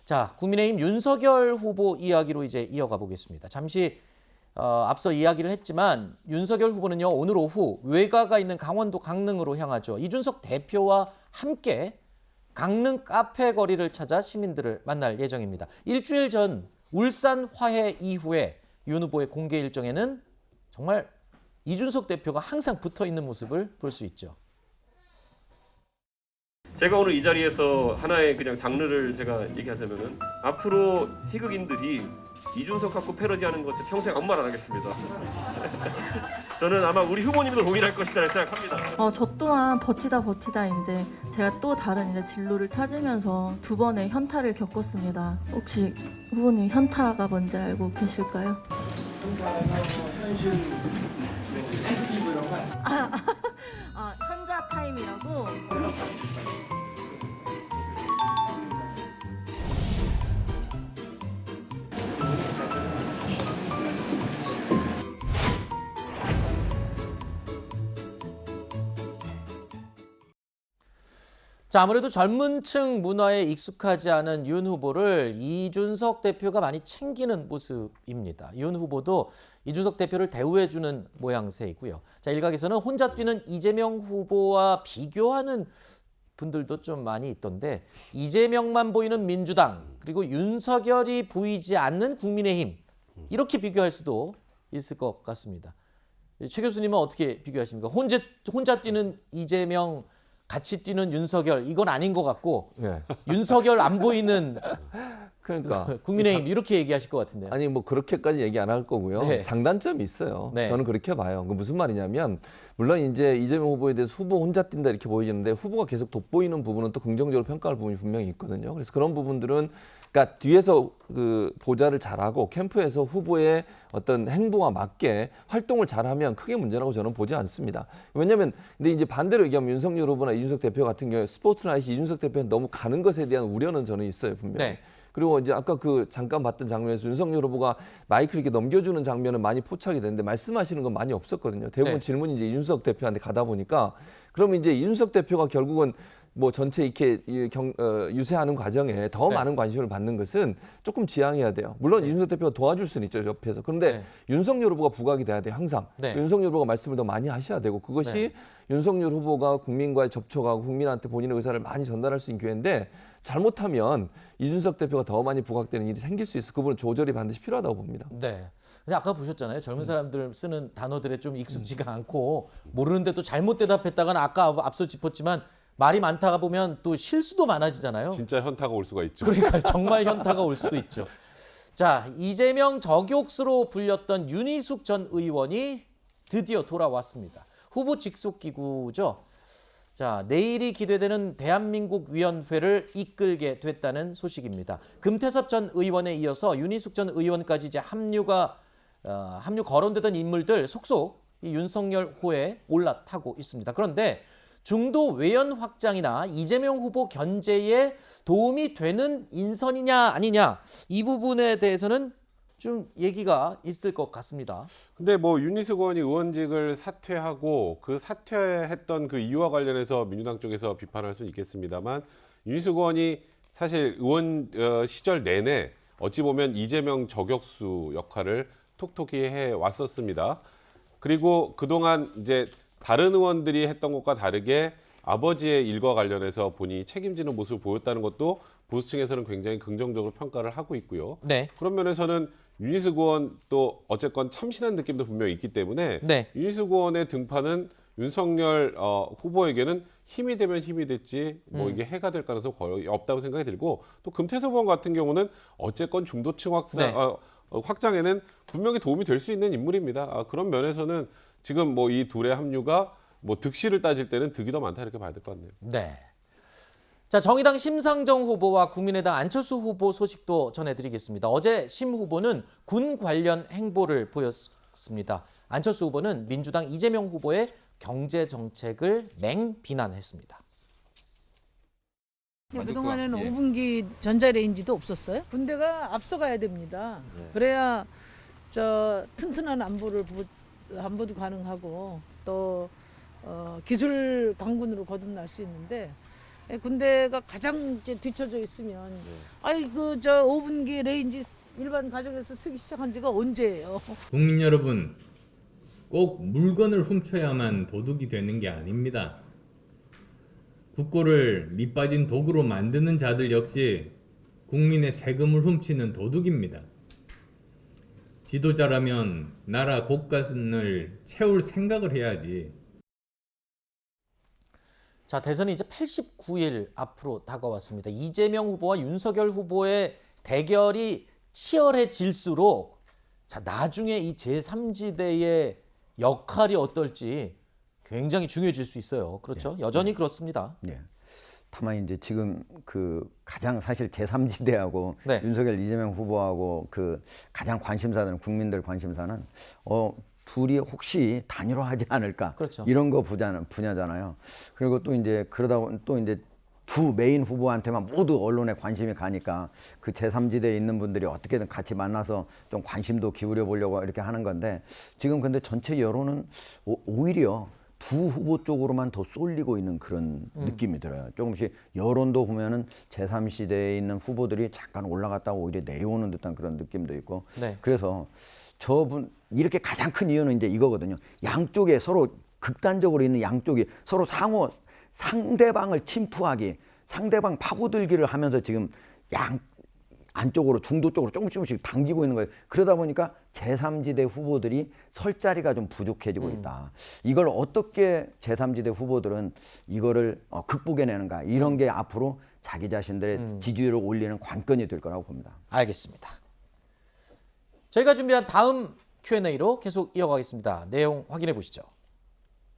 자, 국민의힘 윤석열 후보 이야기로 이제 이어가 보겠습니다. 잠시 앞서 이야기를 했지만 윤석열 후보는요, 오늘 오후 외가가 있는 강원도 강릉으로 향하죠. 이준석 대표와 함께 강릉 카페 거리를 찾아 시민들을 만날 예정입니다. 일주일 전 울산 화해 이후에 윤 후보의 공개 일정에는 정말 이준석 대표가 항상 붙어 있는 모습을 볼 수 있죠. 제가 오늘 이 자리에서 하나의 그냥 장르를 제가 얘기하자면은 앞으로 희극인들이 이준석 갖고 패러디하는 것에 평생 아무 말 안 하겠습니다. 저는 아마 우리 후보님도 동일할 것이다 생각합니다. 저 또한 버티다 이제 제가 또 다른 이제 진로를 찾으면서 두 번의 현타를 겪었습니다. 혹시 후보님 현타가 뭔지 알고 계실까요? 현자 타임이라고. 자, 아무래도 젊은 층 문화에 익숙하지 않은 윤 후보를 이준석 대표가 많이 챙기는 모습입니다. 윤 후보도 이준석 대표를 대우해주는 모양새이고요. 자, 일각에서는 혼자 뛰는 이재명 후보와 비교하는 분들도 좀 많이 있던데, 이재명만 보이는 민주당, 그리고 윤석열이 보이지 않는 국민의힘, 이렇게 비교할 수도 있을 것 같습니다. 최 교수님은 어떻게 비교하십니까? 혼자 뛰는 이재명, 같이 뛰는 윤석열, 이건 아닌 것 같고, 네. 윤석열 안 보이는 그러니까 국민의힘 이렇게 얘기하실 것 같은데요. 아니 뭐 그렇게까지 얘기 안 할 거고요. 네. 장단점이 있어요. 네. 저는 그렇게 봐요. 그 무슨 말이냐면 물론 이제 이재명 후보에 대해서 후보 혼자 뛴다 이렇게 보이는데 후보가 계속 돋보이는 부분은 또 긍정적으로 평가할 부분이 분명히 있거든요. 그래서 그런 부분들은 그러니까 뒤에서 그 보좌를 잘하고 캠프에서 후보의 어떤 행보와 맞게 활동을 잘하면 크게 문제라고 저는 보지 않습니다. 왜냐하면 근데 이제 반대로 얘기하면 윤석열 후보나 이준석 대표 같은 경우에 스포트라이트 이준석 대표는 너무 가는 것에 대한 우려는 저는 있어요, 분명히. 네. 그리고 이제 아까 그 잠깐 봤던 장면에서 윤석열 후보가 마이크를 이렇게 넘겨주는 장면은 많이 포착이 되는데 말씀하시는 건 많이 없었거든요. 대부분 네. 질문이 이제 이준석 대표한테 가다 보니까 그러면 이제 이준석 대표가 결국은 뭐 전체 이렇게 유세하는 과정에 더 네. 많은 관심을 받는 것은 조금 지양해야 돼요. 물론 네. 이준석 대표가 도와줄 수는 있죠, 옆에서. 그런데 네. 윤석열 후보가 부각이 돼야 돼요, 항상. 네. 윤석열 후보가 말씀을 더 많이 하셔야 되고 그것이 네. 윤석열 후보가 국민과의 접촉하고 국민한테 본인의 의사를 많이 전달할 수 있는 기회인데 잘못하면 이준석 대표가 더 많이 부각되는 일이 생길 수 있어. 그 부분은 조절이 반드시 필요하다고 봅니다. 네. 근데 아까 보셨잖아요. 젊은 사람들 쓰는 단어들에 좀 익숙지가 않고 모르는데 또 잘못 대답했다가는 아까 앞서 짚었지만 말이 많다가 보면 또 실수도 많아지잖아요. 진짜 현타가 올 수가 있죠. 그러니까 정말 현타가 올 수도 있죠. 자, 이재명 저격수로 불렸던 윤희숙 전 의원이 드디어 돌아왔습니다. 후보 직속 기구죠. 자, 내일이 기대되는 대한민국 위원회를 이끌게 됐다는 소식입니다. 금태섭 전 의원에 이어서 윤희숙 전 의원까지 이제 합류 거론되던 인물들 속속 이 윤석열 호에 올라타고 있습니다. 그런데 중도 외연 확장이나 이재명 후보 견제에 도움이 되는 인선이냐 아니냐 이 부분에 대해서는 좀 얘기가 있을 것 같습니다. 근데 뭐 윤희숙 의원이 의원직을 사퇴하고 그 사퇴했던 그 이유와 관련해서 민주당 쪽에서 비판할 수는 있겠습니다만 윤희숙 의원이 사실 의원 시절 내내 어찌 보면 이재명 저격수 역할을 톡톡히 해 왔었습니다. 그리고 그동안 이제 다른 의원들이 했던 것과 다르게 아버지의 일과 관련해서 본인이 책임지는 모습을 보였다는 것도 보수층에서는 굉장히 긍정적으로 평가를 하고 있고요. 네. 그런 면에서는 윤희숙 의원 또 어쨌건 참신한 느낌도 분명히 있기 때문에 네. 윤희숙 의원의 등판은 윤석열 후보에게는 힘이 되면 힘이 됐지 뭐 이게 해가 될 가능성 거의 없다고 생각이 들고 또 금태섭 의원 같은 경우는 어쨌건 중도층 네. 확장에는 분명히 도움이 될 수 있는 인물입니다. 그런 면에서는 지금 뭐 이 둘의 합류가 뭐 득실을 따질 때는 득이 더 많다 이렇게 봐야 될 것 같네요. 네. 자, 정의당 심상정 후보와 국민의당 안철수 후보 소식도 전해드리겠습니다. 어제 심 후보는 군 관련 행보를 보였습니다. 안철수 후보는 민주당 이재명 후보의 경제 정책을 맹비난했습니다. 그동안에는 5분기 전자레인지도 없었어요. 군대가 앞서가야 됩니다. 그래야 튼튼한 안보도 가능하고 또 기술 강군으로 거듭날 수 있는데 군대가 가장 이제 뒤쳐져 있으면 아이 그 저 5분기 레인지 일반 가정에서 쓰기 시작한 지가 언제예요? 국민 여러분, 꼭 물건을 훔쳐야만 도둑이 되는 게 아닙니다. 국고를 밑빠진 도구로 만드는 자들 역시 국민의 세금을 훔치는 도둑입니다. 지도자라면 나라 곳간을 채울 생각을 해야지. 자, 대선이 이제 89일 앞으로 다가왔습니다. 이재명 후보와 윤석열 후보의 대결이 치열해질수록 자, 나중에 이 제3지대의 역할이 어떨지 굉장히 중요해질 수 있어요. 그렇죠? 여전히 그렇습니다. 네. 다만 이제 지금 그 가장 사실 제3지대하고 네. 윤석열 이재명 후보하고 그 가장 관심사는 국민들 관심사는 둘이 혹시 단일화하지 않을까 그렇죠. 이런 거 분야잖아요. 그리고 또 이제 그러다 보면 또 이제 두 메인 후보한테만 모두 언론에 관심이 가니까 그 제3지대에 있는 분들이 어떻게든 같이 만나서 좀 관심도 기울여 보려고 이렇게 하는 건데 지금 근데 전체 여론은 오히려 두 후보 쪽으로만 더 쏠리고 있는 그런 느낌이 들어요. 조금씩 여론도 보면은 제3지대에 있는 후보들이 잠깐 올라갔다가 오히려 내려오는 듯한 그런 느낌도 있고. 네. 그래서 저분 이렇게 가장 큰 이유는 이제 이거거든요. 양쪽에 서로 극단적으로 있는 양쪽이 서로 상대방을 침투하기, 상대방 파고들기를 하면서 지금 안쪽으로 중도 쪽으로 조금씩 당기고 있는 거예요. 그러다 보니까 제3지대 후보들이 설 자리가 좀 부족해지고 있다. 이걸 어떻게 제3지대 후보들은 이거를 극복해내는가 이런 게 앞으로 자기 자신들의 지지율을 올리는 관건이 될 거라고 봅니다. 알겠습니다. 저희가 준비한 다음 Q&A로 계속 이어가겠습니다. 내용 확인해 보시죠.